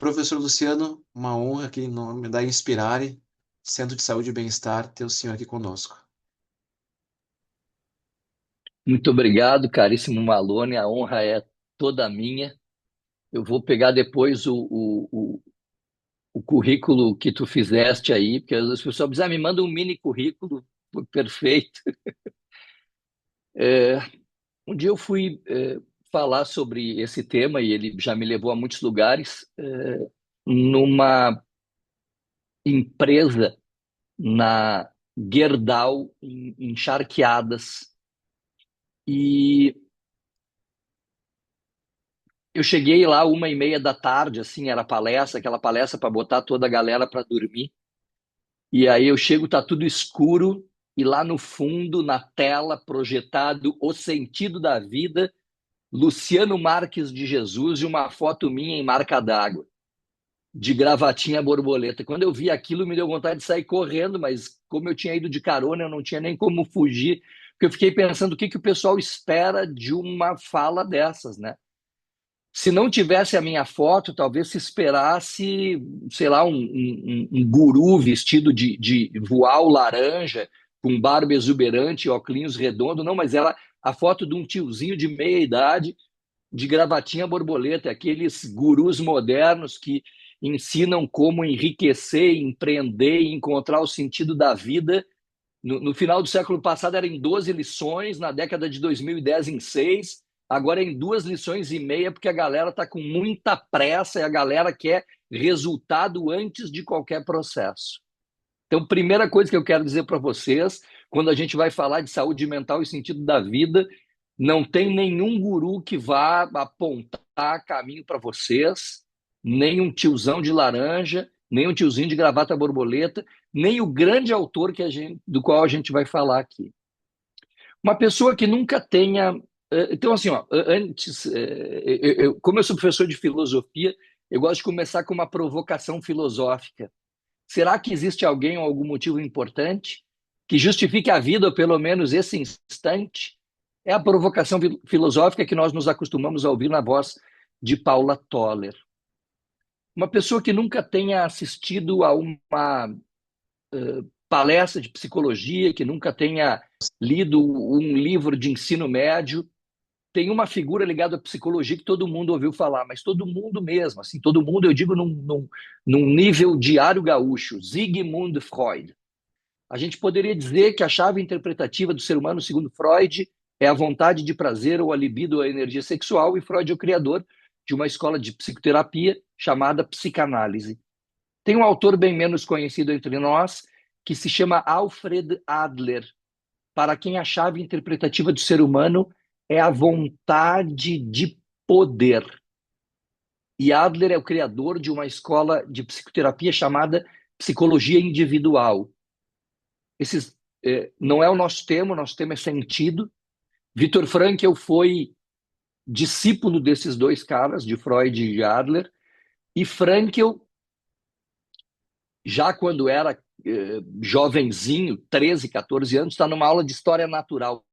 Professor Luciano, uma honra aqui em nome da Inspirare, Centro de Saúde e Bem-Estar, ter o senhor aqui conosco. Muito obrigado, caríssimo Malone. A honra é toda minha. Eu vou pegar depois o currículo que tu fizeste aí, porque as pessoas dizem, me manda um mini currículo. Perfeito. É, um dia eu fui falar sobre esse tema e ele já me levou a muitos lugares, numa empresa na Gerdau, em Charqueadas. E eu cheguei lá 1h30 da tarde, assim, era palestra, aquela palestra para botar toda a galera para dormir. E aí eu chego, tá tudo escuro, e lá no fundo, na tela, projetado O Sentido da Vida, Luciano Marques de Jesus e uma foto minha em marca d'água, de gravatinha borboleta. Quando eu vi aquilo, me deu vontade de sair correndo, mas como eu tinha ido de carona, eu não tinha nem como fugir, porque eu fiquei pensando o que que o pessoal espera de uma fala dessas, né? Se não tivesse a minha foto, talvez se esperasse, sei lá, um guru vestido de voal laranja, com barba exuberante e óculos redondo. Não, mas ela, a foto de um tiozinho de meia idade, de gravatinha borboleta, aqueles gurus modernos que ensinam como enriquecer, empreender e encontrar o sentido da vida. No final do século passado era em 12 lições, na década de 2010 em 6, agora é em 2 lições e meia, porque a galera está com muita pressa e a galera quer resultado antes de qualquer processo. Então, primeira coisa que eu quero dizer para vocês, quando a gente vai falar de saúde mental e sentido da vida, não tem nenhum guru que vá apontar caminho para vocês, nem um tiozão de laranja, nem um tiozinho de gravata borboleta, nem o grande autor do qual a gente vai falar aqui. Uma pessoa que nunca tenha. Então, assim, ó, antes, como eu sou professor de filosofia, eu gosto de começar com uma provocação filosófica. Será que existe alguém ou algum motivo importante que justifique a vida, ou pelo menos esse instante? É a provocação filosófica que nós nos acostumamos a ouvir na voz de Paula Toller. Uma pessoa que nunca tenha assistido a uma palestra de psicologia, que nunca tenha lido um livro de ensino médio, tem uma figura ligada à psicologia que todo mundo ouviu falar, mas todo mundo mesmo, assim, todo mundo, eu digo num nível diário gaúcho, Sigmund Freud. A gente poderia dizer que a chave interpretativa do ser humano, segundo Freud, é a vontade de prazer ou a libido ou a energia sexual, e Freud é o criador de uma escola de psicoterapia chamada psicanálise. Tem um autor bem menos conhecido entre nós, que se chama Alfred Adler, para quem a chave interpretativa do ser humano é a vontade de poder. E Adler é o criador de uma escola de psicoterapia chamada psicologia individual. Não é o nosso tema é sentido. Viktor Frankl foi discípulo desses dois caras, de Freud e de Adler, e Frankl, já quando era jovenzinho, 13, 14 anos, está numa aula de História Natural.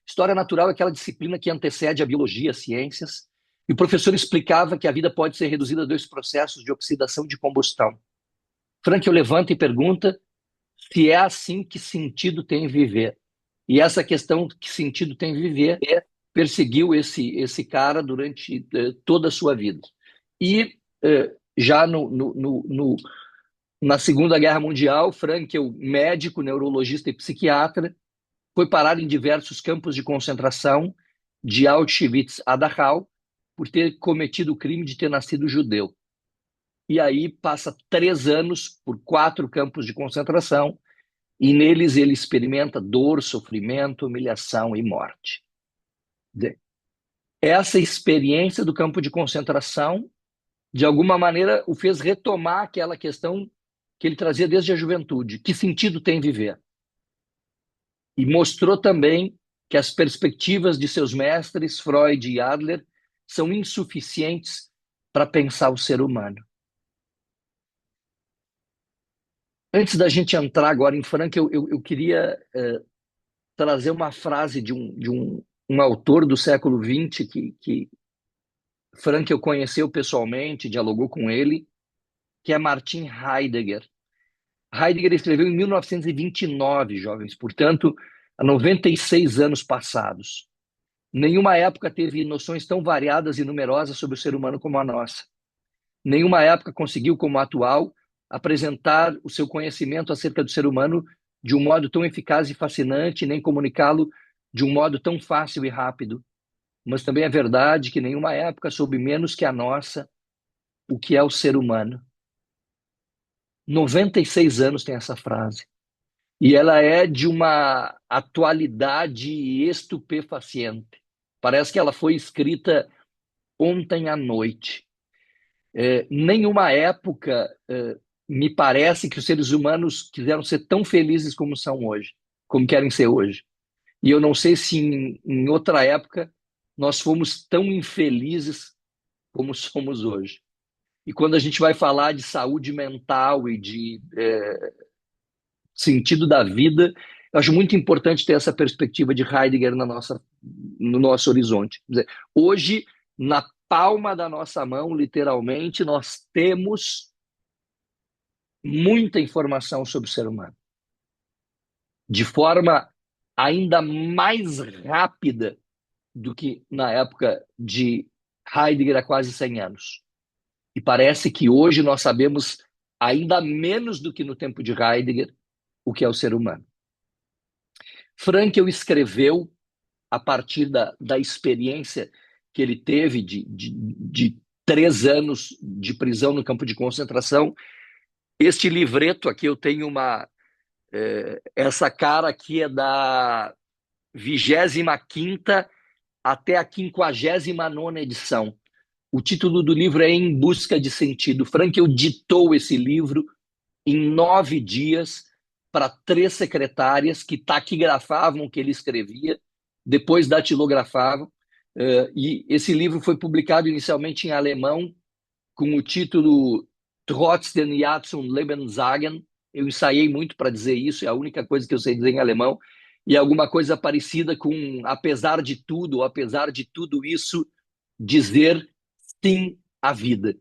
História Natural é aquela disciplina que antecede a biologia, as ciências, e o professor explicava que a vida pode ser reduzida a dois processos de oxidação e de combustão. Frankl levanta e pergunta se é assim, que sentido tem viver. E essa questão, que sentido tem viver, perseguiu esse cara durante toda a sua vida. E já na Segunda Guerra Mundial, Frankl, médico, neurologista e psiquiatra, foi parar em diversos campos de concentração, de Auschwitz a Dachau, por ter cometido o crime de ter nascido judeu. E aí passa 3 anos por 4 campos de concentração, e neles ele experimenta dor, sofrimento, humilhação e morte. Essa experiência do campo de concentração, de alguma maneira, o fez retomar aquela questão que ele trazia desde a juventude: que sentido tem viver? E mostrou também que as perspectivas de seus mestres, Freud e Adler, são insuficientes para pensar o ser humano. Antes da gente entrar agora em Frank, eu queria trazer uma frase de um autor do século XX Frankl conheceu pessoalmente, dialogou com ele, que é Martin Heidegger. Heidegger escreveu em 1929, jovens, portanto, há 96 anos passados. Nenhuma época teve noções tão variadas e numerosas sobre o ser humano como a nossa. Nenhuma época conseguiu, como a atual, apresentar o seu conhecimento acerca do ser humano de um modo tão eficaz e fascinante, nem comunicá-lo de um modo tão fácil e rápido. Mas também é verdade que nenhuma época soube menos que a nossa o que é o ser humano. 96 anos tem essa frase. E ela é de uma atualidade estupefaciente. Parece que ela foi escrita ontem à noite. Nenhuma época me parece que os seres humanos quiseram ser tão felizes como são hoje, como querem ser hoje. E eu não sei se em outra época nós fomos tão infelizes como somos hoje. E quando a gente vai falar de saúde mental e de sentido da vida, eu acho muito importante ter essa perspectiva de Heidegger no nosso horizonte. Quer dizer, hoje, na palma da nossa mão, literalmente, nós temos muita informação sobre o ser humano, de forma ainda mais rápida do que na época de Heidegger há quase 100 anos. E parece que hoje nós sabemos ainda menos do que no tempo de Heidegger o que é o ser humano. Frankl escreveu, a partir da experiência que ele teve de 3 anos de prisão no campo de concentração, este livreto aqui, eu tenho essa cara aqui é da 25ª até a 59ª edição. O título do livro é Em Busca de Sentido. Frankl ditou esse livro em 9 dias para 3 secretárias que taquigrafavam o que ele escrevia, depois datilografavam. E esse livro foi publicado inicialmente em alemão, com o título Trotz den Jahrzehnten Lebenssagen. Eu ensaiei muito para dizer isso, é a única coisa que eu sei dizer em alemão, e alguma coisa parecida com apesar de tudo, apesar de tudo isso, dizer sim à vida.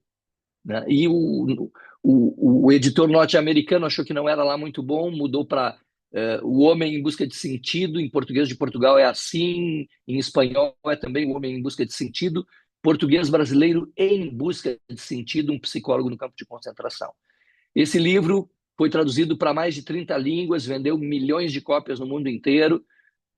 Né? E o editor norte-americano achou que não era lá muito bom, mudou para O Homem em Busca de Sentido. Em português de Portugal é assim, em espanhol é também O Homem em Busca de Sentido, português brasileiro Em Busca de Sentido, um psicólogo no campo de concentração. Esse livro foi traduzido para mais de 30 línguas, vendeu milhões de cópias no mundo inteiro,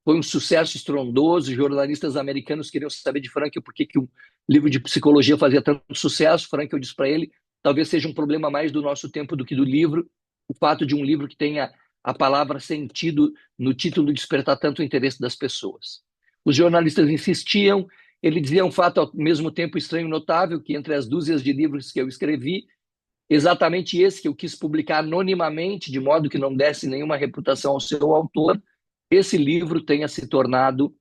foi um sucesso estrondoso. Jornalistas americanos queriam saber de Frankl por que um livro de psicologia fazia tanto sucesso. Frankl disse para ele, talvez seja um problema mais do nosso tempo do que do livro, o fato de um livro que tenha a palavra sentido no título despertar tanto o interesse das pessoas. Os jornalistas insistiam, ele dizia um fato ao mesmo tempo estranho e notável, que entre as dúzias de livros que eu escrevi, exatamente esse que eu quis publicar anonimamente, de modo que não desse nenhuma reputação ao seu autor, esse livro tenha se tornado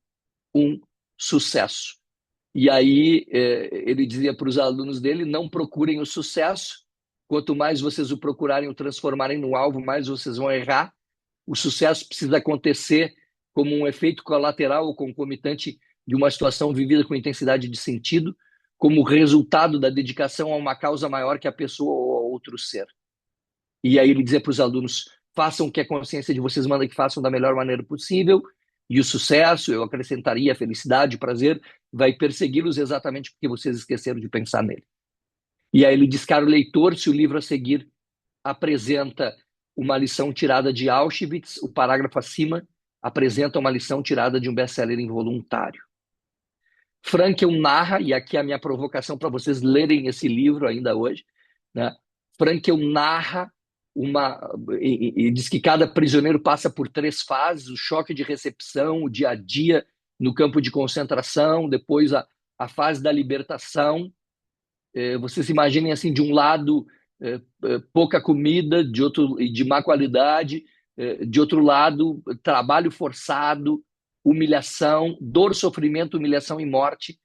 um sucesso. E aí ele dizia para os alunos dele, não procurem o sucesso, quanto mais vocês o procurarem, o transformarem no alvo, mais vocês vão errar. O sucesso precisa acontecer como um efeito colateral ou concomitante de uma situação vivida com intensidade de sentido, como resultado da dedicação a uma causa maior que a pessoa ou a outro ser. E aí ele dizia para os alunos, façam o que a consciência de vocês manda que façam da melhor maneira possível, e o sucesso, eu acrescentaria a felicidade, o prazer, vai persegui-los exatamente porque vocês esqueceram de pensar nele. E aí ele diz, caro leitor, se o livro a seguir apresenta uma lição tirada de Auschwitz, o parágrafo acima apresenta uma lição tirada de um best-seller involuntário. Frankl narra, e aqui é a minha provocação para vocês lerem esse livro ainda hoje, né? Frankl narra e diz que cada prisioneiro passa por 3 fases: o choque de recepção, o dia a dia no campo de concentração, depois a fase da libertação. Vocês imaginem assim, de um lado pouca comida, de má qualidade, de outro lado trabalho forçado, humilhação, dor, sofrimento, humilhação e morte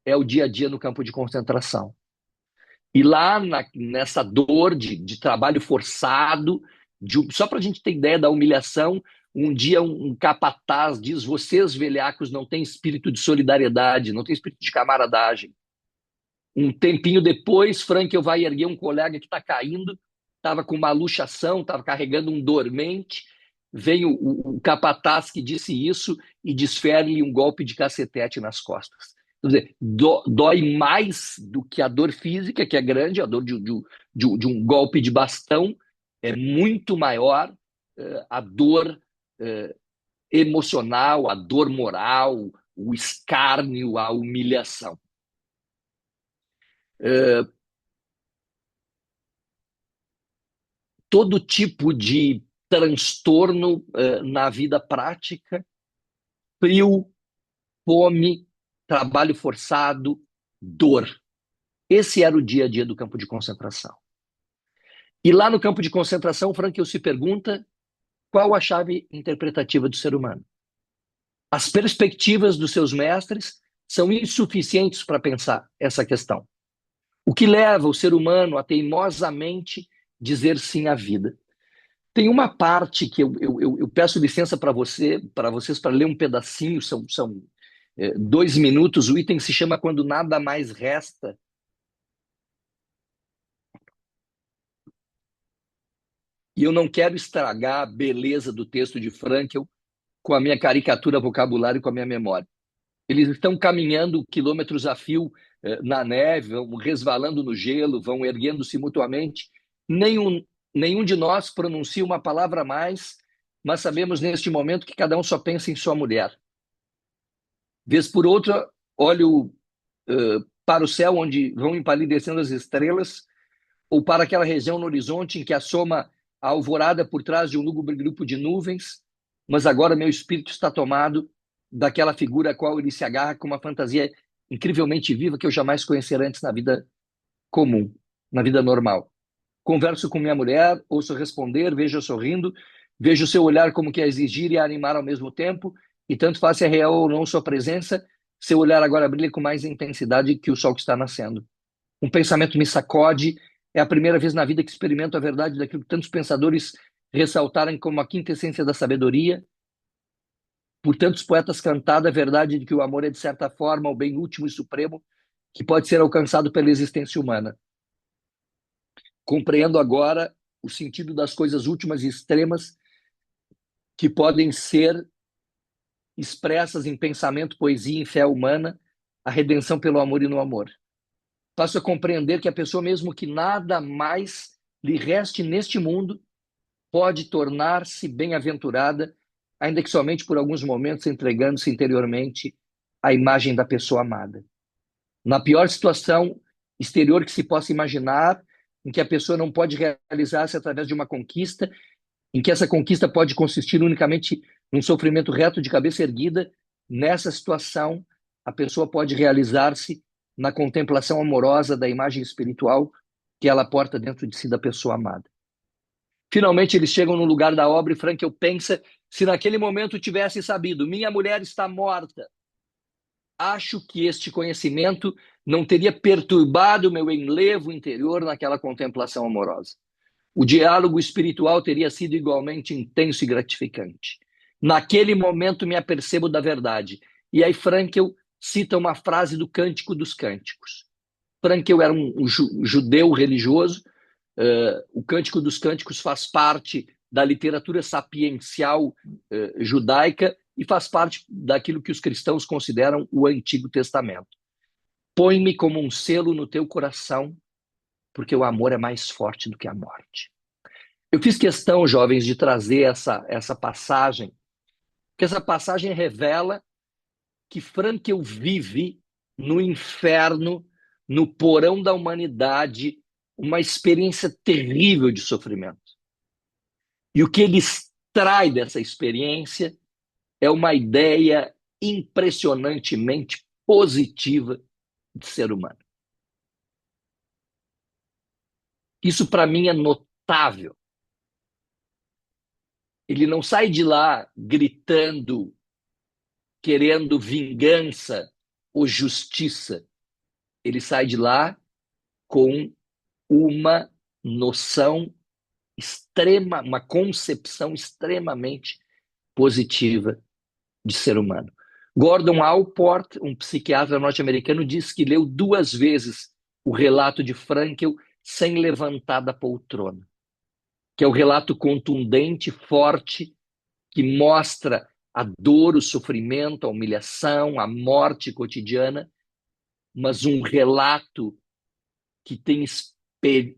é o dia a dia no campo de concentração. E lá nessa dor de trabalho forçado, só para a gente ter ideia da humilhação, um dia um capataz diz, vocês velhacos não têm espírito de solidariedade, não têm espírito de camaradagem. Um tempinho depois, Frankel vai erguer um colega que está caindo, estava com uma luxação, estava carregando um dormente. Vem o capataz que disse isso e desfere-lhe um golpe de cacetete nas costas. Quer dizer, dói mais do que a dor física, que é grande, a dor de um golpe de bastão é muito maior, a dor emocional, a dor moral, o escárnio, a humilhação. Todo tipo de transtorno na vida prática, frio, fome, trabalho forçado, dor. Esse era o dia a dia do campo de concentração. E lá no campo de concentração, Frankl se pergunta qual a chave interpretativa do ser humano. As perspectivas dos seus mestres são insuficientes para pensar essa questão. O que leva o ser humano a teimosamente dizer sim à vida? Tem uma parte que eu peço licença para vocês para ler um pedacinho, são 2 minutos, o item se chama Quando Nada Mais Resta. E eu não quero estragar a beleza do texto de Frankl com a minha caricatura vocabulário e com a minha memória. Eles estão caminhando quilômetros a fio na neve, vão resvalando no gelo, vão erguendo-se mutuamente. Nenhum de nós pronuncia uma palavra a mais, mas sabemos neste momento que cada um só pensa em sua mulher. Vez por outra, olho para o céu onde vão empalidecendo as estrelas, ou para aquela região no horizonte em que assoma a alvorada por trás de um lúgubre grupo de nuvens, mas agora meu espírito está tomado daquela figura a qual ele se agarra com uma fantasia incrivelmente viva que eu jamais conhecera antes na vida comum, na vida normal. Converso com minha mulher, ouço responder, vejo-a sorrindo, vejo o seu olhar como que a exigir e a animar ao mesmo tempo, e tanto faz se é real ou não sua presença, seu olhar agora brilha com mais intensidade que o sol que está nascendo. Um pensamento me sacode, é a primeira vez na vida que experimento a verdade daquilo que tantos pensadores ressaltaram como a quinta essência da sabedoria, por tantos poetas cantada a verdade de que o amor é, de certa forma, o bem último e supremo que pode ser alcançado pela existência humana. Compreendo agora o sentido das coisas últimas e extremas que podem ser expressas em pensamento, poesia e fé humana, a redenção pelo amor e no amor. Passo a compreender que a pessoa, mesmo que nada mais lhe reste neste mundo, pode tornar-se bem-aventurada, ainda que somente por alguns momentos, entregando-se interiormente à imagem da pessoa amada. Na pior situação exterior que se possa imaginar, em que a pessoa não pode realizar-se através de uma conquista, em que essa conquista pode consistir unicamente num sofrimento reto de cabeça erguida, nessa situação, a pessoa pode realizar-se na contemplação amorosa da imagem espiritual que ela porta dentro de si da pessoa amada. Finalmente, eles chegam no lugar da obra e Frankl pensa, se naquele momento tivesse sabido, minha mulher está morta, acho que este conhecimento não teria perturbado meu enlevo interior naquela contemplação amorosa. O diálogo espiritual teria sido igualmente intenso e gratificante. Naquele momento me apercebo da verdade. E aí Frankl cita uma frase do Cântico dos Cânticos. Frankl era um judeu religioso. O Cântico dos Cânticos faz parte da literatura sapiencial judaica e faz parte daquilo que os cristãos consideram o Antigo Testamento. Põe-me como um selo no teu coração, porque o amor é mais forte do que a morte. Eu fiz questão, jovens, de trazer essa passagem, porque essa passagem revela que Frankl vive no inferno, no porão da humanidade, uma experiência terrível de sofrimento. E o que ele extrai dessa experiência é uma ideia impressionantemente positiva de ser humano. Isso, para mim, é notável. Ele não sai de lá gritando, querendo vingança ou justiça. Ele sai de lá com uma noção extrema, uma concepção extremamente positiva de ser humano. Gordon Allport, um psiquiatra norte-americano, diz que leu 2 vezes o relato de Frankl sem levantar da poltrona, que é o relato contundente, forte, que mostra a dor, o sofrimento, a humilhação, a morte cotidiana, mas um relato que tem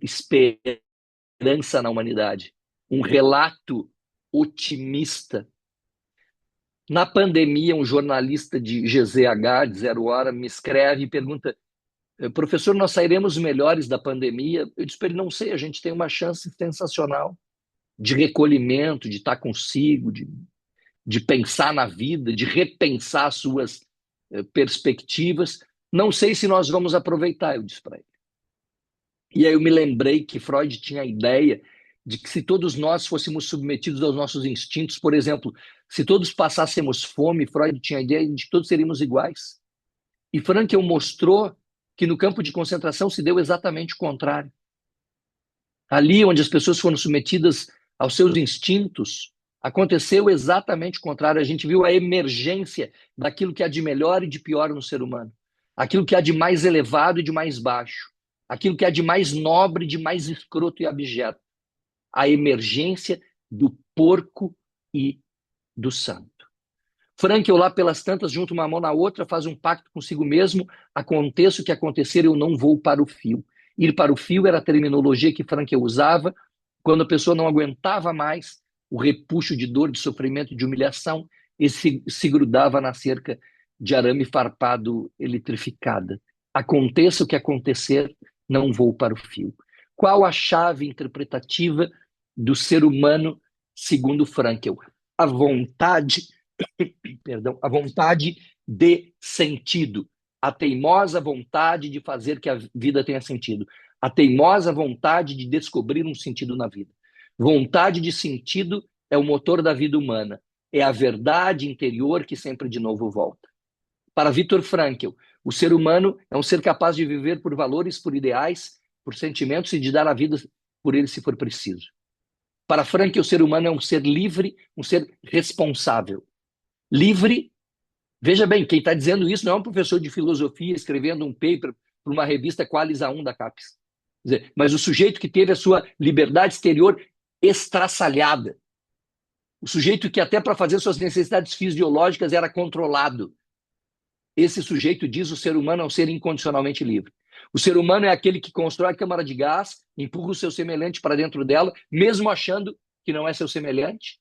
esperança na humanidade, um relato otimista. Na pandemia, um jornalista de GZH, de Zero Hora, me escreve e pergunta: professor, nós sairemos melhores da pandemia? Eu disse para ele: não sei, a gente tem uma chance sensacional de recolhimento, de estar consigo, de pensar na vida, de repensar suas perspectivas. Não sei se nós vamos aproveitar, eu disse para ele. E aí eu me lembrei que Freud tinha a ideia de que se todos nós fôssemos submetidos aos nossos instintos, por exemplo, se todos passássemos fome, Freud tinha a ideia de que todos seríamos iguais. E Frankl mostrou que no campo de concentração se deu exatamente o contrário. Ali onde as pessoas foram submetidas aos seus instintos, aconteceu exatamente o contrário. A gente viu a emergência daquilo que há de melhor e de pior no ser humano. Aquilo que há de mais elevado e de mais baixo. Aquilo que há de mais nobre e de mais escroto e abjeto. A emergência do porco e do santo. Frankl, lá pelas tantas, junta uma mão na outra, faz um pacto consigo mesmo: aconteça o que acontecer, eu não vou para o fio. Ir para o fio era a terminologia que Frankl usava quando a pessoa não aguentava mais o repuxo de dor, de sofrimento, de humilhação, e se grudava na cerca de arame farpado eletrificada. Aconteça o que acontecer, não vou para o fio. Qual a chave interpretativa do ser humano, segundo Frankl? A vontade, perdão, a vontade de sentido, a teimosa vontade de fazer que a vida tenha sentido, a teimosa vontade de descobrir um sentido na vida. Vontade de sentido é o motor da vida humana, é a verdade interior que sempre de novo volta. Para Viktor Frankl, o ser humano é um ser capaz de viver por valores, por ideais, por sentimentos e de dar a vida por eles se for preciso. Para Frankl, o ser humano é um ser livre, um ser responsável. Livre, veja bem, quem está dizendo isso não é um professor de filosofia escrevendo um paper para uma revista Qualis A1 da CAPES. Mas o sujeito que teve a sua liberdade exterior estraçalhada. O sujeito que até para fazer suas necessidades fisiológicas era controlado. Esse sujeito diz: o ser humano é um ser incondicionalmente livre. O ser humano é aquele que constrói a câmara de gás, empurra o seu semelhante para dentro dela, mesmo achando que não é seu semelhante,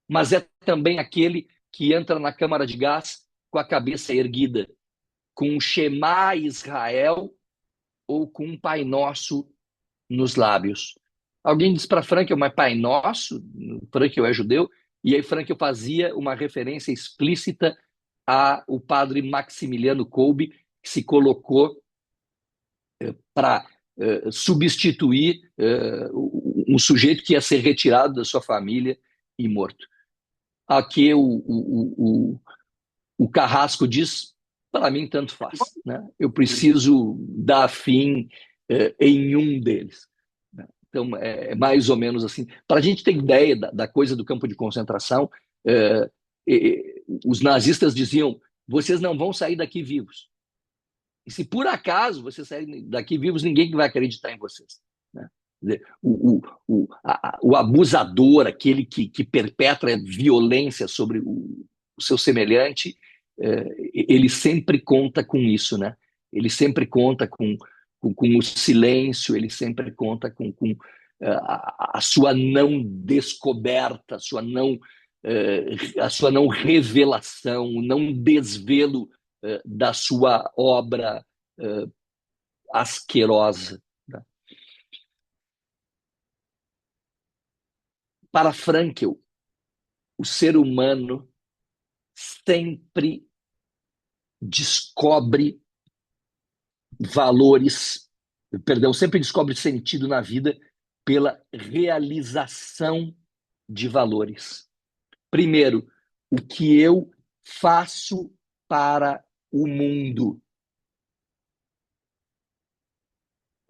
mas é também aquele que entra na câmara de gás com a cabeça erguida, com um Shema Israel ou com um Pai Nosso nos lábios. Alguém disse para Frankl: mas Pai Nosso? Frankl é judeu, e aí Frankl fazia uma referência explícita ao padre Maximiliano Kolbe, que se colocou para substituir um sujeito que ia ser retirado da sua família e morto. Aqui o Carrasco diz: para mim tanto faz, né? Eu preciso dar fim em um deles. Então, é mais ou menos assim. Para a gente ter ideia da coisa do campo de concentração, os nazistas diziam: vocês não vão sair daqui vivos. E se por acaso vocês saírem daqui vivos, ninguém vai acreditar em vocês. Né? O abusador, aquele que perpetra violência sobre o seu semelhante, ele sempre conta com isso, né? Ele sempre conta com o silêncio, ele sempre conta com a sua não descoberta, a sua não revelação, o não desvelo da sua obra asquerosa. Né? Para Frankl, o ser humano sempre descobre valores, sempre descobre sentido na vida pela realização de valores. Primeiro, o que eu faço para o mundo.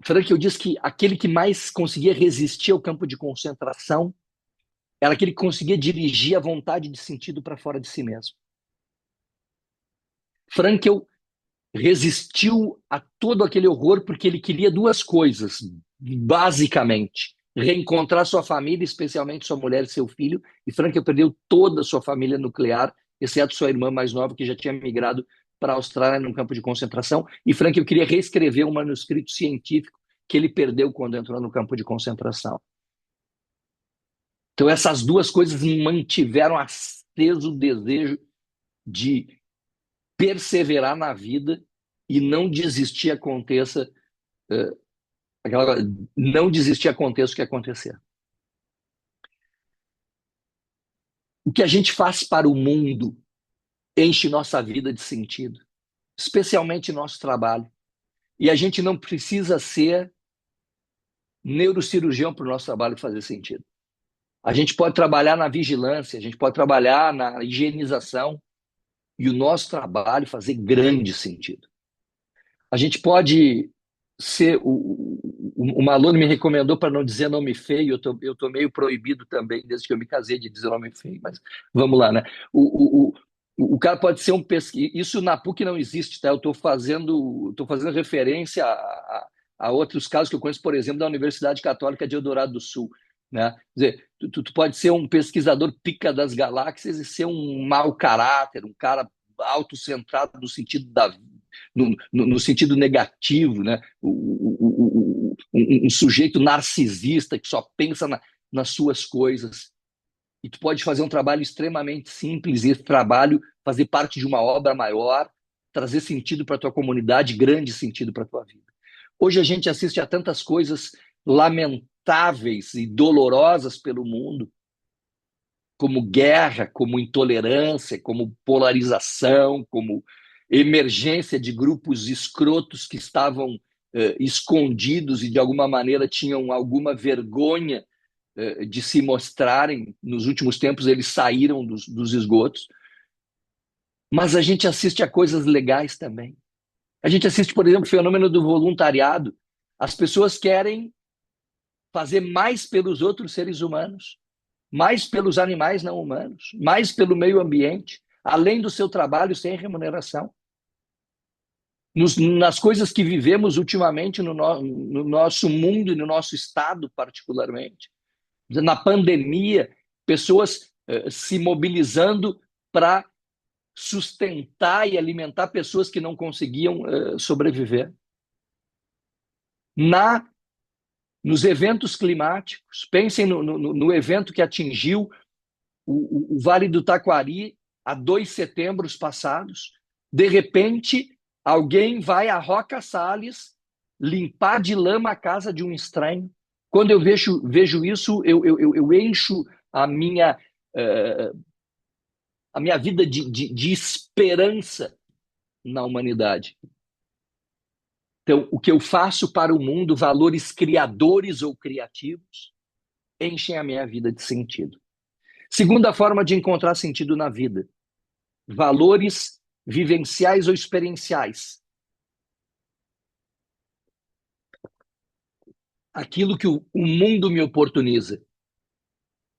Frankl diz que aquele que mais conseguia resistir ao campo de concentração era aquele que conseguia dirigir a vontade de sentido para fora de si mesmo. Frankl resistiu a todo aquele horror porque ele queria duas coisas, basicamente. Reencontrar sua família, especialmente sua mulher e seu filho. E Frank perdeu toda a sua família nuclear, exceto sua irmã mais nova, que já tinha migrado para a Austrália num campo de concentração. E Frank queria reescrever um manuscrito científico que ele perdeu quando entrou no campo de concentração. Então, essas duas coisas mantiveram aceso o desejo de perseverar na vida e não desistir, aconteça não desistir, aconteça o que acontecer. O que a gente faz para o mundo enche nossa vida de sentido, especialmente nosso trabalho. E a gente não precisa ser neurocirurgião para o nosso trabalho fazer sentido. A gente pode trabalhar na vigilância, a gente pode trabalhar na higienização e o nosso trabalho fazer grande sentido. A gente pode ser... Uma aluna me recomendou para não dizer nome feio, eu tô meio proibido também, desde que eu me casei, de dizer nome feio, mas vamos lá, né? O cara pode ser um pesquisador... Isso na PUC não existe, tá? Eu estou fazendo referência a outros casos que eu conheço, por exemplo, da Universidade Católica de Eldorado do Sul, né? Quer dizer, tu pode ser um pesquisador pica das galáxias e ser um mau caráter, um cara autocentrado no sentido no sentido negativo, né? Um sujeito narcisista que só pensa nas suas coisas. E tu pode fazer um trabalho extremamente simples e esse trabalho fazer parte de uma obra maior, trazer sentido para a tua comunidade, grande sentido para a tua vida. Hoje a gente assiste a tantas coisas lamentáveis e dolorosas pelo mundo, como guerra, como intolerância, como polarização, como emergência de grupos escrotos que estavam escondidos e de alguma maneira tinham alguma vergonha de se mostrarem. Nos últimos tempos eles saíram dos esgotos. Mas a gente assiste a coisas legais também. A gente assiste, por exemplo, o fenômeno do voluntariado. As pessoas querem fazer mais pelos outros seres humanos, mais pelos animais não humanos, mais pelo meio ambiente, além do seu trabalho sem remuneração. Nas coisas que vivemos ultimamente no nosso mundo e no nosso estado particularmente. Na pandemia, pessoas se mobilizando para sustentar e alimentar pessoas que não conseguiam sobreviver. Nos eventos climáticos, pensem no evento que atingiu o Vale do Taquari há 2 setembros passados. De repente, alguém vai a Roca Salles limpar de lama a casa de um estranho. Quando eu vejo isso, eu encho a minha vida de esperança na humanidade. Então, o que eu faço para o mundo, valores criadores ou criativos, enchem a minha vida de sentido. Segunda forma de encontrar sentido na vida: valores vivenciais ou experienciais. Aquilo que o mundo me oportuniza.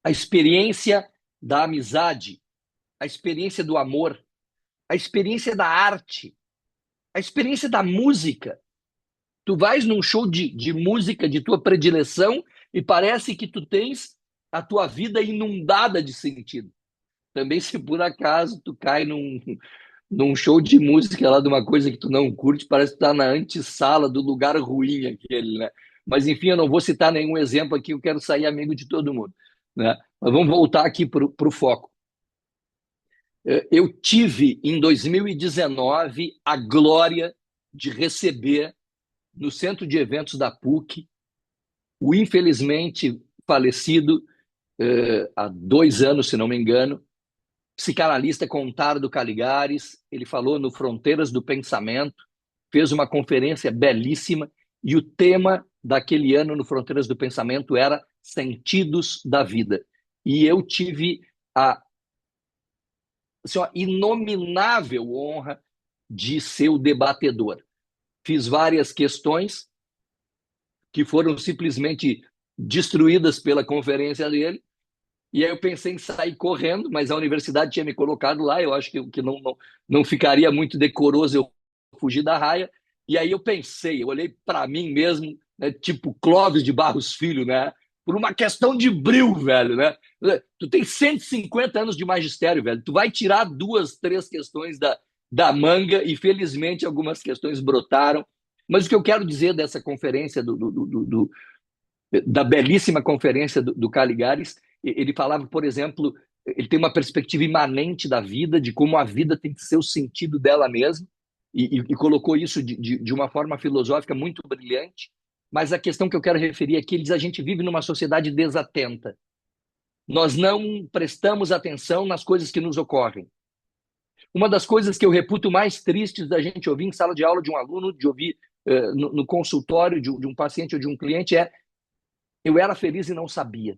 A experiência da amizade, a experiência do amor, a experiência da arte, a experiência da música. Tu vais num show de música de tua predileção e parece que tu tens a tua vida inundada de sentido. Também, se por acaso tu cai num show de música lá de uma coisa que tu não curte, parece que tu tá na antessala do lugar ruim aquele, né? Mas enfim, eu não vou citar nenhum exemplo aqui, eu quero sair amigo de todo mundo, né? Mas vamos voltar aqui para o foco. Eu tive, em 2019, a glória de receber no centro de eventos da PUC o infelizmente falecido, há 2 anos, se não me engano, psicanalista Contardo Caligares. Ele falou no Fronteiras do Pensamento, fez uma conferência belíssima, e o tema daquele ano no Fronteiras do Pensamento era Sentidos da Vida. E eu tive a inominável honra de ser o debatedor. Fiz várias questões que foram simplesmente destruídas pela conferência dele, e aí eu pensei em sair correndo, mas a universidade tinha me colocado lá, eu acho que não ficaria muito decoroso eu fugir da raia. E aí eu pensei, eu olhei para mim mesmo, né, tipo Clóvis de Barros Filho, né? Por uma questão de bril, velho, né? Tu tem 150 anos de magistério, velho. Tu vai tirar duas, três questões da manga e felizmente algumas questões brotaram. Mas o que eu quero dizer dessa conferência, da belíssima conferência do Caligares, ele falava, por exemplo, ele tem uma perspectiva imanente da vida, de como a vida tem que ser o sentido dela mesma, e colocou isso de uma forma filosófica muito brilhante. Mas a questão que eu quero referir aqui, ele diz: a gente vive numa sociedade desatenta. Nós não prestamos atenção nas coisas que nos ocorrem. Uma das coisas que eu reputo mais tristes da gente ouvir em sala de aula de um aluno, de ouvir no consultório de um paciente ou de um cliente é: eu era feliz e não sabia.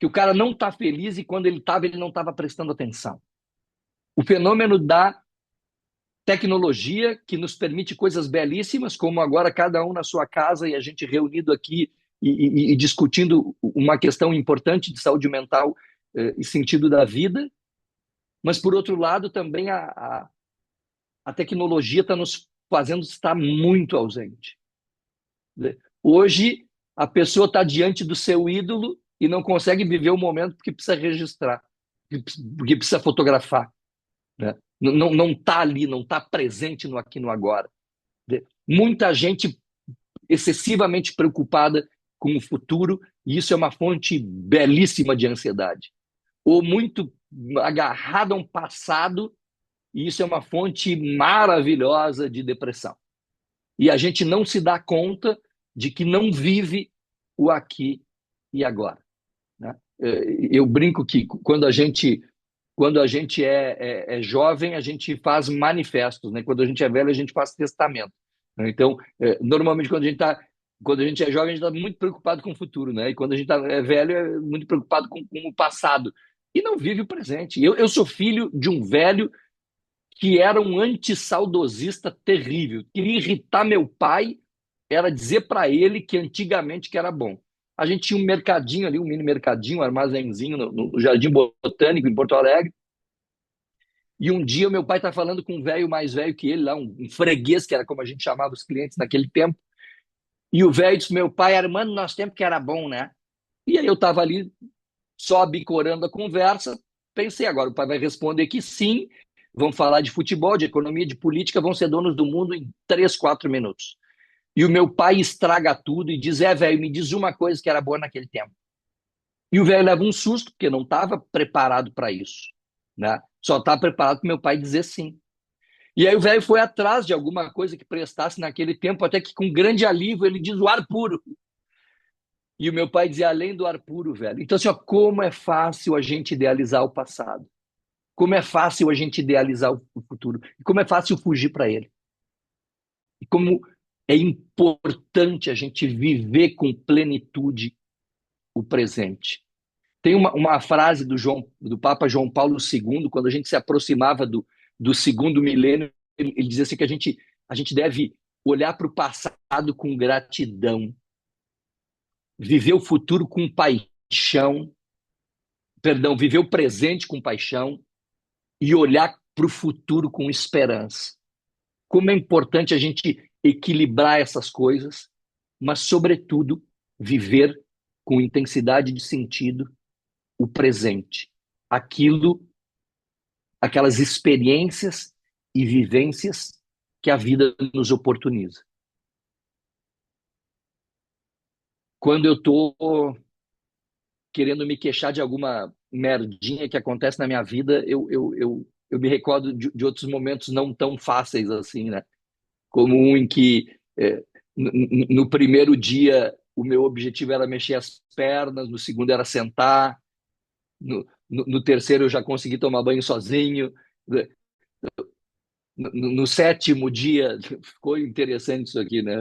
Que o cara não está feliz e quando ele não estava prestando atenção. O fenômeno da tecnologia que nos permite coisas belíssimas, como agora cada um na sua casa e a gente reunido aqui e discutindo uma questão importante de saúde mental e sentido da vida, mas por outro lado também a tecnologia está nos fazendo estar muito ausente. Hoje a pessoa está diante do seu ídolo e não consegue viver o momento porque precisa registrar, porque precisa fotografar, né? Não está ali, não está presente no aqui e no agora. Muita gente excessivamente preocupada com o futuro, e isso é uma fonte belíssima de ansiedade. Ou muito agarrada a um passado, e isso é uma fonte maravilhosa de depressão. E a gente não se dá conta de que não vive o aqui e agora, né? Eu brinco que quando a gente é jovem, a gente faz manifestos, né? Quando a gente é velho, a gente faz testamento, né? Então, normalmente, quando a gente é jovem, a gente está muito preocupado com o futuro, né? E quando a gente é velho, é muito preocupado com o passado. E não vive o presente. Eu sou filho de um velho que era um antissaudosista terrível. Queria irritar meu pai, era dizer para ele que antigamente que era bom. A gente tinha um mercadinho ali, um mini mercadinho, um armazenzinho no Jardim Botânico, em Porto Alegre. E um dia meu pai está falando com um velho mais velho que ele, lá, um freguês, que era como a gente chamava os clientes naquele tempo. E o velho disse: meu pai, Armando, nosso tempo que era bom, né? E aí eu estava ali só bicorando a conversa. Pensei, agora o pai vai responder que sim, vão falar de futebol, de economia, de política, vão ser donos do mundo em 3, 4 minutos. E o meu pai estraga tudo e diz: velho, me diz uma coisa que era boa naquele tempo. E o velho leva um susto, porque não estava preparado para isso, né? Só estava preparado para meu pai dizer sim. E aí o velho foi atrás de alguma coisa que prestasse naquele tempo, até que com grande alívio ele diz: o ar puro. E o meu pai dizia: além do ar puro, velho. Então, assim, ó, como é fácil a gente idealizar o passado. Como é fácil a gente idealizar o futuro. E como é fácil fugir para ele. E como é importante a gente viver com plenitude o presente. Tem uma frase do Papa João Paulo II, quando a gente se aproximava do segundo milênio, ele dizia assim que a gente deve olhar para o passado com gratidão, viver o futuro com paixão, perdão, viver o presente com paixão e olhar para o futuro com esperança. Como é importante a gente equilibrar essas coisas, mas, sobretudo, viver com intensidade de sentido o presente. Aquelas experiências e vivências que a vida nos oportuniza. Quando eu estou querendo me queixar de alguma merdinha que acontece na minha vida, eu me recordo de outros momentos não tão fáceis assim, né? Como um em que no primeiro dia o meu objetivo era mexer as pernas, no segundo era sentar, no terceiro eu já consegui tomar banho sozinho, no sétimo dia, ficou interessante isso aqui, né?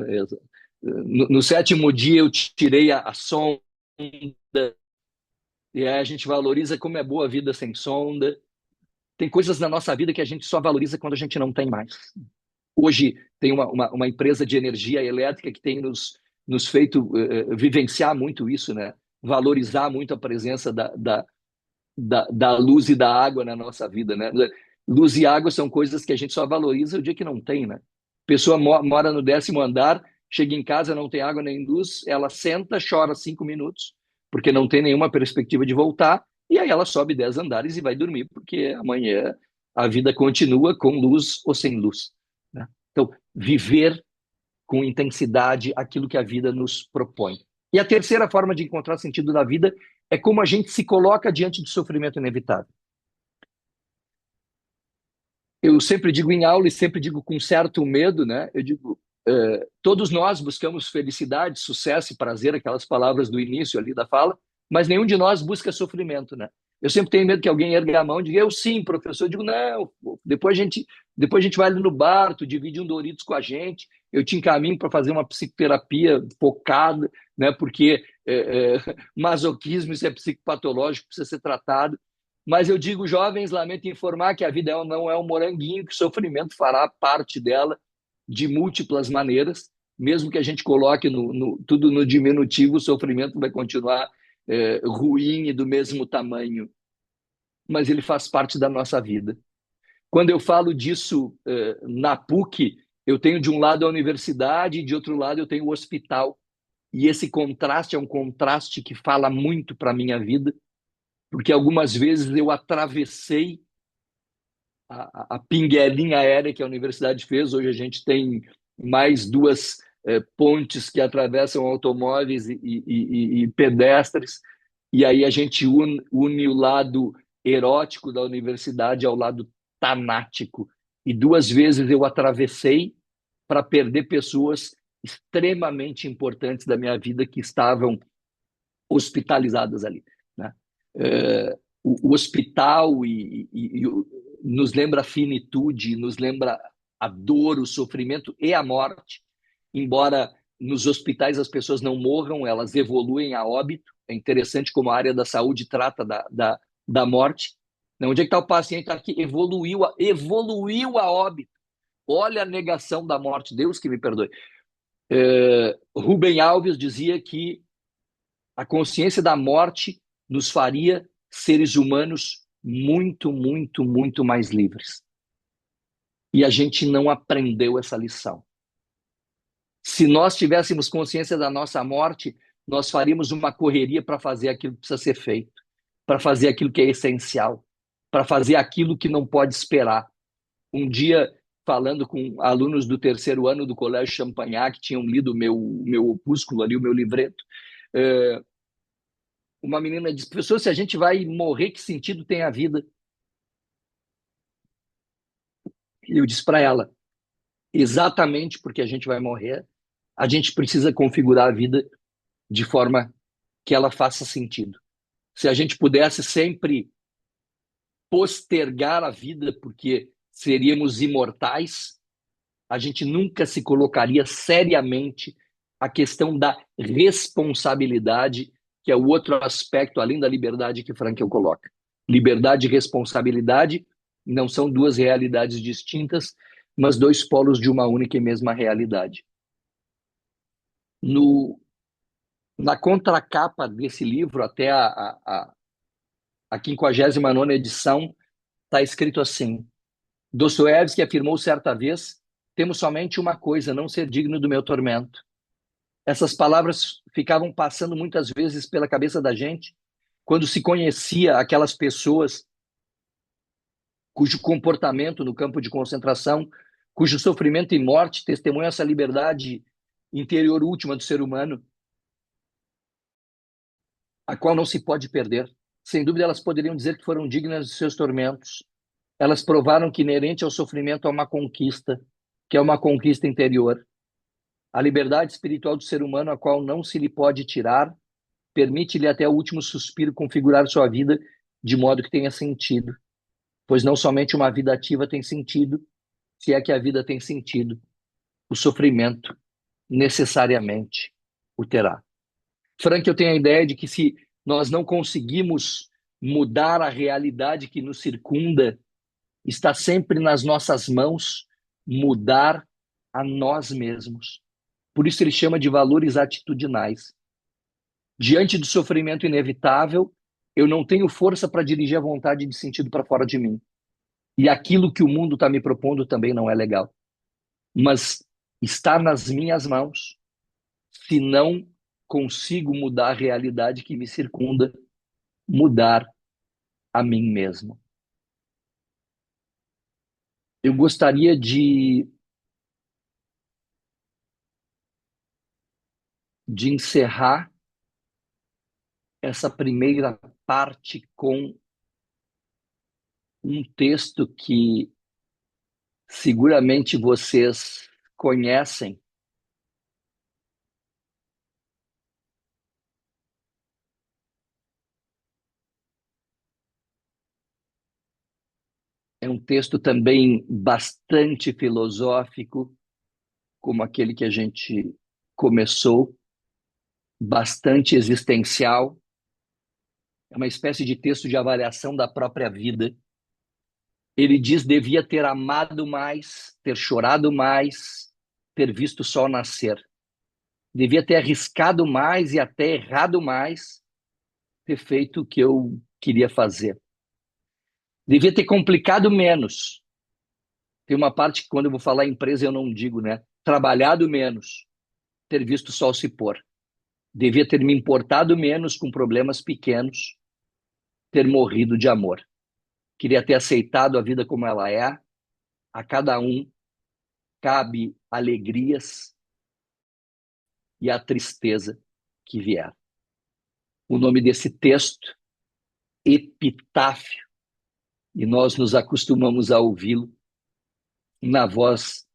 No sétimo dia eu tirei a sonda, e aí a gente valoriza como é boa a vida sem sonda. Tem coisas na nossa vida que a gente só valoriza quando a gente não tem mais. Hoje tem uma empresa de energia elétrica que tem nos feito vivenciar muito isso, né? Valorizar muito a presença da luz e da água na nossa vida, né? Luz e água são coisas que a gente só valoriza o dia que não tem, né? Pessoa mora no 10º andar, chega em casa, não tem água nem luz, ela senta, chora 5 minutos, porque não tem nenhuma perspectiva de voltar, e aí ela sobe 10 andares e vai dormir, porque amanhã a vida continua com luz ou sem luz, né? Então, viver com intensidade aquilo que a vida nos propõe. E a terceira forma de encontrar sentido na vida é como a gente se coloca diante do sofrimento inevitável. Eu sempre digo em aula e sempre digo com certo medo, né? Eu digo, todos nós buscamos felicidade, sucesso e prazer, aquelas palavras do início ali da fala, mas nenhum de nós busca sofrimento, né? Eu sempre tenho medo que alguém erga a mão e diga, eu sim, professor. Eu digo, não, depois a gente vai ali no bar, tu divide um Doritos com a gente, eu te encaminho para fazer uma psicoterapia focada, né? Porque masoquismo, isso é psicopatológico, precisa ser tratado. Mas eu digo, jovens, lamento informar que a vida não é um moranguinho, que o sofrimento fará parte dela de múltiplas maneiras, mesmo que a gente coloque tudo no diminutivo, o sofrimento vai continuar ruim e do mesmo tamanho, mas ele faz parte da nossa vida. Quando eu falo disso na PUC, eu tenho de um lado a universidade e de outro lado eu tenho o hospital. E esse contraste é um contraste que fala muito para a minha vida, porque algumas vezes eu atravessei a pinguelinha aérea que a universidade fez. Hoje a gente tem mais duas pontes que atravessam automóveis e pedestres, e aí a gente une o lado erótico da universidade ao lado tanático. E 2 vezes eu atravessei para perder pessoas extremamente importantes da minha vida que estavam hospitalizadas ali, né? O hospital nos lembra a finitude, nos lembra a dor, o sofrimento e a morte. Embora nos hospitais as pessoas não morram, elas evoluem a óbito. É interessante como a área da saúde trata da morte. Onde é que está o paciente? Aqui evoluiu a óbito. Olha a negação da morte. Deus que me perdoe. Rubem Alves dizia que a consciência da morte nos faria seres humanos muito, muito, muito mais livres. E a gente não aprendeu essa lição. Se nós tivéssemos consciência da nossa morte, nós faríamos uma correria para fazer aquilo que precisa ser feito, para fazer aquilo que é essencial, para fazer aquilo que não pode esperar. Um dia, falando com alunos do 3º ano do Colégio Champagnat, que tinham lido o meu opúsculo ali, o meu livreto, uma menina disse, professor, se a gente vai morrer, que sentido tem a vida? E eu disse para ela, exatamente porque a gente vai morrer, a gente precisa configurar a vida de forma que ela faça sentido. Se a gente pudesse sempre postergar a vida porque seríamos imortais, a gente nunca se colocaria seriamente a questão da responsabilidade, que é o outro aspecto, além da liberdade, que Frankl coloca. Liberdade e responsabilidade não são duas realidades distintas, mas dois polos de uma única e mesma realidade. Na contracapa desse livro, até a 59ª edição, está escrito assim: Dostoiévski afirmou certa vez, temos somente uma coisa, não ser digno do meu tormento. Essas palavras ficavam passando muitas vezes pela cabeça da gente quando se conhecia aquelas pessoas cujo comportamento no campo de concentração, cujo sofrimento e morte testemunham essa liberdade interior última do ser humano, a qual não se pode perder. Sem dúvida, elas poderiam dizer que foram dignas de seus tormentos. Elas provaram que inerente ao sofrimento há uma conquista, que é uma conquista interior. A liberdade espiritual do ser humano, a qual não se lhe pode tirar, permite-lhe até o último suspiro configurar sua vida de modo que tenha sentido. Pois não somente uma vida ativa tem sentido, se é que a vida tem sentido, o sofrimento necessariamente o terá. Frank, eu tenho a ideia de que se nós não conseguimos mudar a realidade que nos circunda, está sempre nas nossas mãos mudar a nós mesmos. Por isso ele chama de valores atitudinais. Diante do sofrimento inevitável, eu não tenho força para dirigir a vontade de sentido para fora de mim. E aquilo que o mundo está me propondo também não é legal. mas está nas minhas mãos se não consigo mudar a realidade que me circunda, mudar a mim mesmo. Eu gostaria de encerrar essa primeira parte com um texto que seguramente vocês conhecem. É um texto também bastante filosófico, como aquele que a gente começou, bastante existencial. É uma espécie de texto de avaliação da própria vida. Ele diz: devia ter amado mais, ter chorado mais, ter visto o sol nascer. Devia ter arriscado mais e até errado mais, ter feito o que eu queria fazer. Devia ter complicado menos. Tem uma parte que, quando eu vou falar em empresa, eu não digo, né? Trabalhado menos, ter visto o sol se pôr. Devia ter me importado menos com problemas pequenos, ter morrido de amor. Queria ter aceitado a vida como ela é. A cada um cabe alegrias e a tristeza que vier. O nome desse texto, Epitáfio, e nós nos acostumamos a ouvi-lo na voz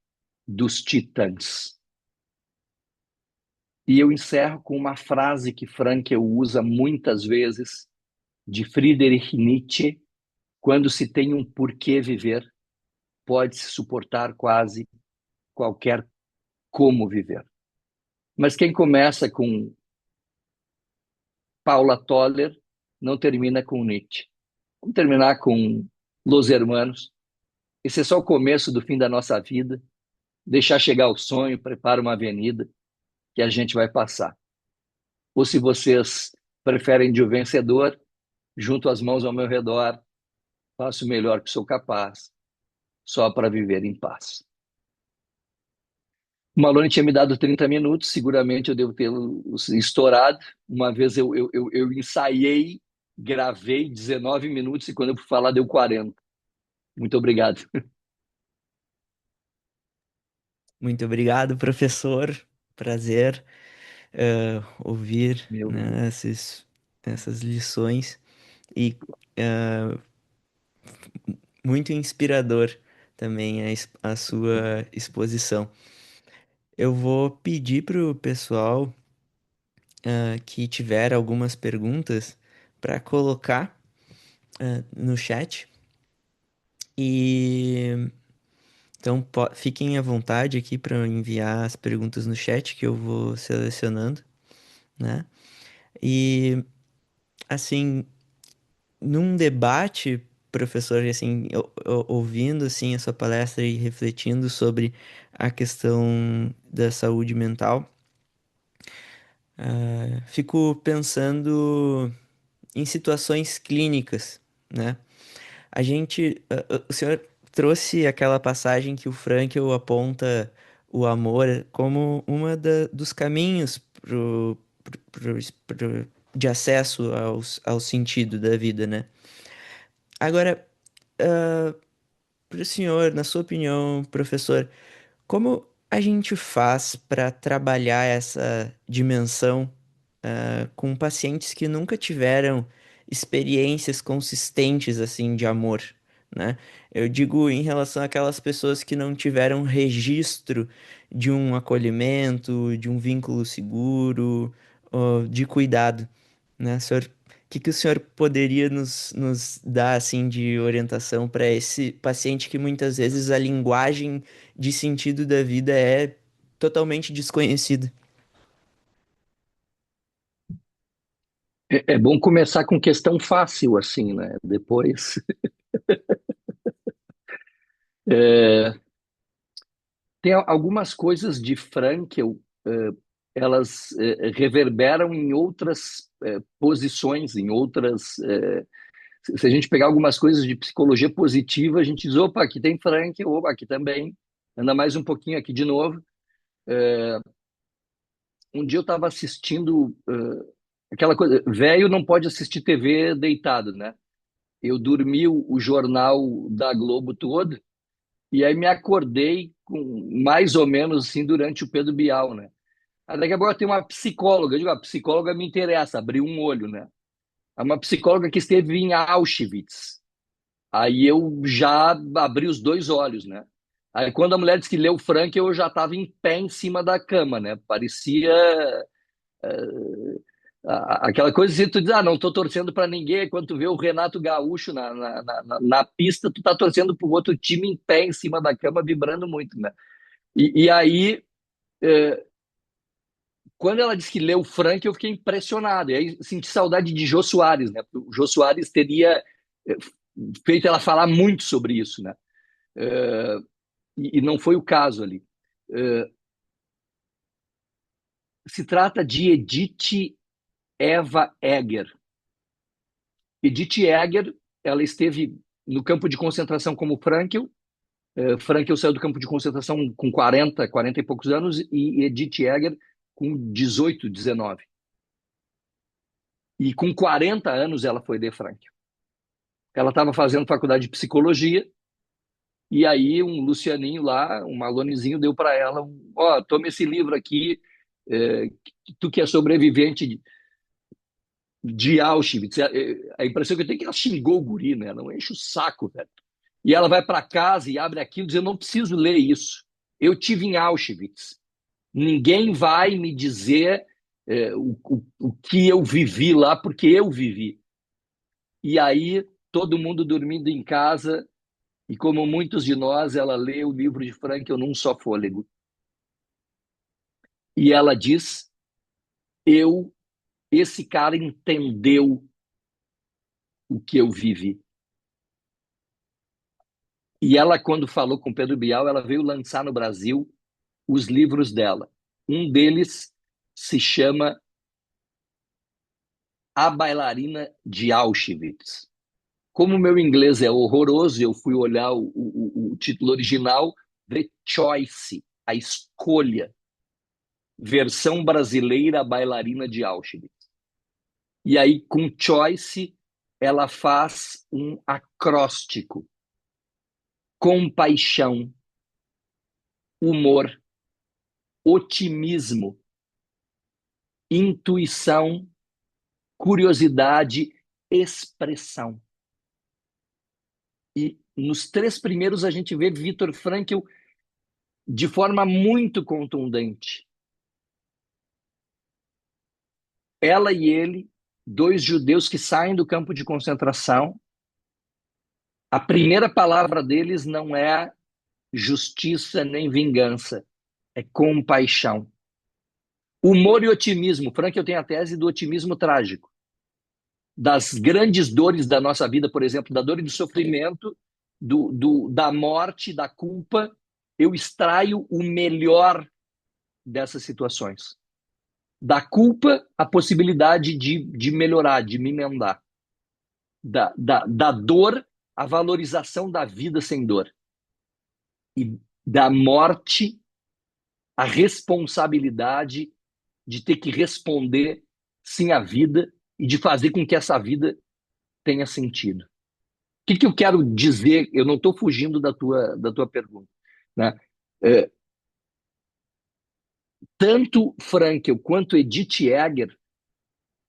dos Titãs. E eu encerro com uma frase que Frankl usa muitas vezes, de Friedrich Nietzsche: quando se tem um porquê viver, pode-se suportar quase qualquer como viver. Mas quem começa com Paula Toller não termina com Nietzsche. Vamos terminar com Los Hermanos. Esse é só o começo do fim da nossa vida. Deixar chegar o sonho, prepara uma avenida que a gente vai passar. Ou, se vocês preferem de o vencedor, junto as mãos ao meu redor, faço o melhor que sou capaz, só para viver em paz. O Malone tinha me dado 30 minutos, seguramente eu devo ter estourado. Uma vez eu ensaiei, gravei 19 minutos e quando eu fui falar deu 40. Muito obrigado. Muito obrigado, professor. Prazer ouvir, Meu, né, essas lições e uh, muito inspirador também a sua exposição. Eu vou pedir para o pessoal que tiver algumas perguntas para colocar no chat e então fiquem à vontade aqui para enviar as perguntas no chat que eu vou selecionando, né? E assim, num debate, professor, assim, ouvindo assim a sua palestra e refletindo sobre a questão da saúde mental, fico pensando em situações clínicas, né? O senhor trouxe aquela passagem que o Frankl aponta o amor como dos caminhos pro, de acesso ao sentido da vida, né? Agora, para o senhor, na sua opinião, professor, como a gente faz para trabalhar essa dimensão, com pacientes que nunca tiveram experiências consistentes assim de amor, né? Eu digo em relação àquelas pessoas que não tiveram registro de um acolhimento, de um vínculo seguro, ou de cuidado, né? O que o senhor poderia nos dar assim de orientação para esse paciente que muitas vezes a linguagem de sentido da vida é totalmente desconhecida? é bom começar com questão fácil, assim, né? Depois. É, tem algumas coisas de Frankl, elas reverberam em outras posições, em outras. Se a gente pegar algumas coisas de psicologia positiva, a gente diz: opa, aqui tem Frankl, opa, aqui também. anda mais um pouquinho aqui de novo. Um dia eu estava assistindo aquela coisa, velho não pode assistir TV deitado, né? Eu dormi o jornal da Globo todo e aí me acordei com mais ou menos assim durante o Pedro Bial, né? Aí daqui a pouco tem uma psicóloga, eu digo, a psicóloga me interessa, abri um olho, né? É uma psicóloga que esteve em Auschwitz. Aí eu já abri os dois olhos, né? Aí quando a mulher disse que leu Frank, eu já estava em pé em cima da cama, né? Parecia aquela coisa assim, tu diz, não tô torcendo para ninguém, quando tu vê o Renato Gaúcho na pista, tu tá torcendo pro outro time em pé em cima da cama, vibrando muito, né? E aí, quando ela disse que leu Frank, eu fiquei impressionado. E aí senti saudade de Jô Soares, né? O Jô Soares teria eh, feito ela falar muito sobre isso, né? Eh, e não foi o caso ali. Eh, Se trata de Edith Eva Eger. Edith Eger, ela esteve no campo de concentração como Frankel. Frankel saiu do campo de concentração com 40 e poucos anos, e Edith Eger com 18, 19. E com 40 anos ela foi de Frankel. Ela estava fazendo faculdade de psicologia, e aí um Lucianinho lá, um Malonezinho, deu para ela, toma esse livro aqui, é, tu que é sobrevivente de Auschwitz. A impressão que eu tenho é que ela xingou o guri, né? Não enche o saco, velho. E ela vai para casa e abre aquilo e diz, eu não preciso ler isso. Eu tive em Auschwitz. Ninguém vai me dizer o que eu vivi lá, porque eu vivi. E aí, todo mundo dormindo em casa, e como muitos de nós, ela lê o livro de Frankl num só fôlego. E ela diz, esse cara entendeu o que eu vivi. E ela, quando falou com Pedro Bial, ela veio lançar no Brasil os livros dela. Um deles se chama A Bailarina de Auschwitz. Como o meu inglês é horroroso, eu fui olhar o título original, The Choice, a escolha, versão brasileira, A Bailarina de Auschwitz. E aí, com Choice, ela faz um acróstico: compaixão, humor, otimismo, intuição, curiosidade, expressão. E nos três primeiros a gente vê Viktor Frankl de forma muito contundente. Ela e ele, dois judeus que saem do campo de concentração, a primeira palavra deles não é justiça nem vingança, é compaixão. Humor e otimismo. Frankl tem a tese do otimismo trágico. Das grandes dores da nossa vida, por exemplo, da dor e do sofrimento, da morte, da culpa, eu extraio o melhor dessas situações. Da culpa, a possibilidade de melhorar, de me emendar. Da dor, a valorização da vida sem dor. E da morte, a responsabilidade de ter que responder sim à vida e de fazer com que essa vida tenha sentido. O que eu quero dizer? Eu não estou fugindo da tua pergunta, né? Tanto Frankl quanto Edith Eger,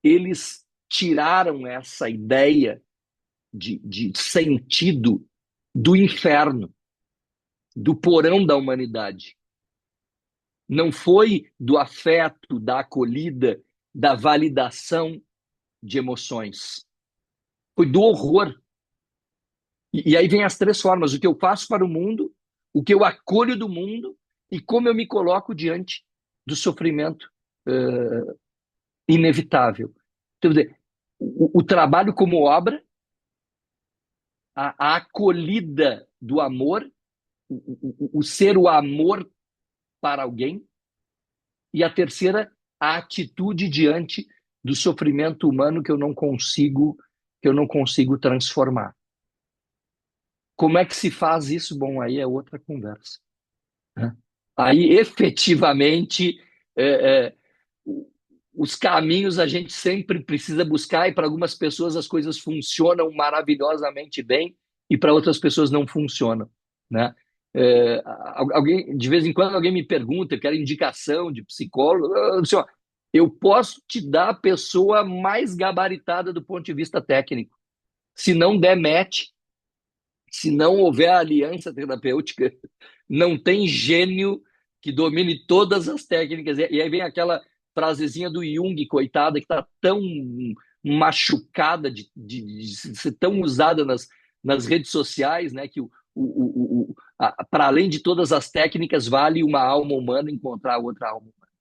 eles tiraram essa ideia de sentido do inferno, do porão da humanidade. Não foi do afeto, da acolhida, da validação de emoções. Foi do horror. E aí vem as três formas: o que eu faço para o mundo, o que eu acolho do mundo e como eu me coloco diante do sofrimento inevitável. Então, o trabalho como obra, a acolhida do amor, o ser o amor para alguém, e a terceira, a atitude diante do sofrimento humano que eu não consigo transformar. Como é que se faz isso? Bom, aí é outra conversa. né? Aí, efetivamente, é, é, os caminhos a gente sempre precisa buscar, e para algumas pessoas as coisas funcionam maravilhosamente bem, e para outras pessoas não funcionam, né? Alguém, de vez em quando alguém me pergunta, eu quero indicação de psicólogo. Assim, ó, eu posso te dar a pessoa mais gabaritada do ponto de vista técnico. Se não der match, se não houver aliança terapêutica, não tem gênio que domine todas as técnicas. E aí vem aquela frasezinha do Jung, coitada, que está tão machucada de ser tão usada nas redes sociais, né? Que para além de todas as técnicas, vale uma alma humana encontrar outra alma humana.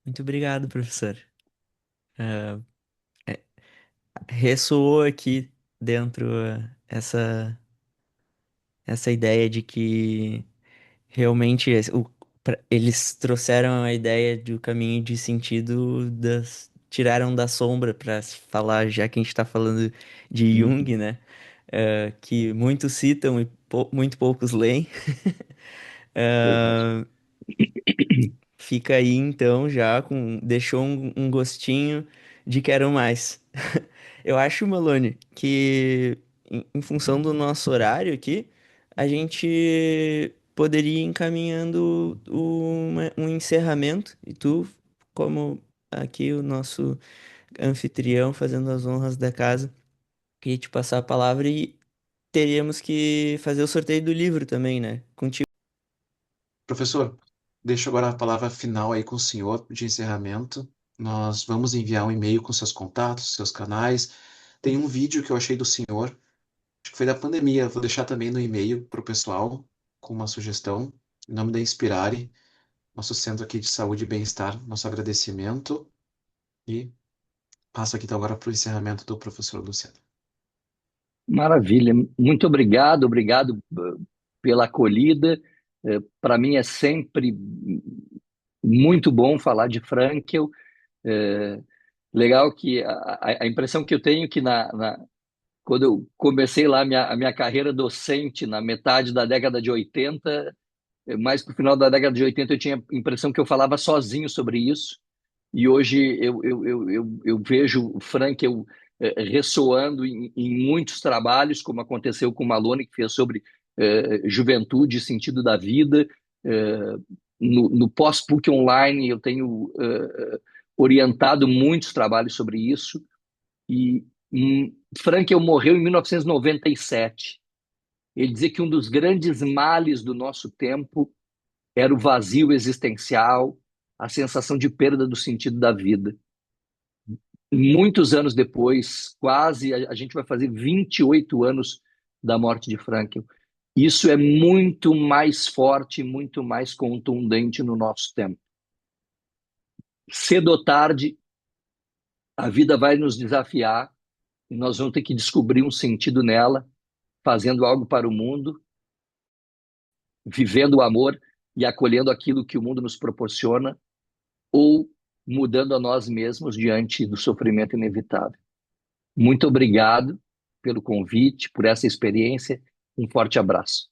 Muito obrigado, professor. Ah, ressoou aqui dentro essa ideia de que realmente eles trouxeram a ideia do caminho de sentido tiraram da sombra para falar, já que a gente está falando de Uhum. Jung, né? Que muitos citam e muito poucos leem. Verdade. Ah, fica aí então já deixou um gostinho de quero mais. Eu acho, Malone, que em função do nosso horário aqui, a gente poderia ir encaminhando um encerramento e tu, como aqui o nosso anfitrião fazendo as honras da casa, queria te passar a palavra e teríamos que fazer o sorteio do livro também, né? Contigo. Professor, deixo agora a palavra final aí com o senhor de encerramento. Nós vamos enviar um e-mail com seus contatos, seus canais. Tem um vídeo que eu achei do senhor, acho que foi da pandemia. Vou deixar também no e-mail para o pessoal com uma sugestão. Em nome da Inspirare, nosso centro aqui de saúde e bem-estar, nosso agradecimento. E passo aqui então agora para o encerramento do professor Luciano. Maravilha, muito obrigado, obrigado pela acolhida. Para mim é sempre muito bom falar de Frankel. É, legal que a impressão que eu tenho é que quando eu comecei lá a minha carreira docente na metade da década de 80, mais para o final da década de 80 eu tinha a impressão que eu falava sozinho sobre isso. E hoje eu vejo o Frankel ressoando em muitos trabalhos, como aconteceu com o Malone, que fez sobre juventude e sentido da vida. Eh, no pós-PUC Online, eu tenho orientado muitos trabalhos sobre isso. E Frankel morreu em 1997. Ele dizia que um dos grandes males do nosso tempo era o vazio existencial, a sensação de perda do sentido da vida. Muitos anos depois, quase, a gente vai fazer 28 anos da morte de Franklin. Isso é muito mais forte, muito mais contundente no nosso tempo. Cedo ou tarde, a vida vai nos desafiar e nós vamos ter que descobrir um sentido nela, fazendo algo para o mundo, vivendo o amor e acolhendo aquilo que o mundo nos proporciona, ou mudando a nós mesmos diante do sofrimento inevitável. Muito obrigado pelo convite, por essa experiência. Um forte abraço.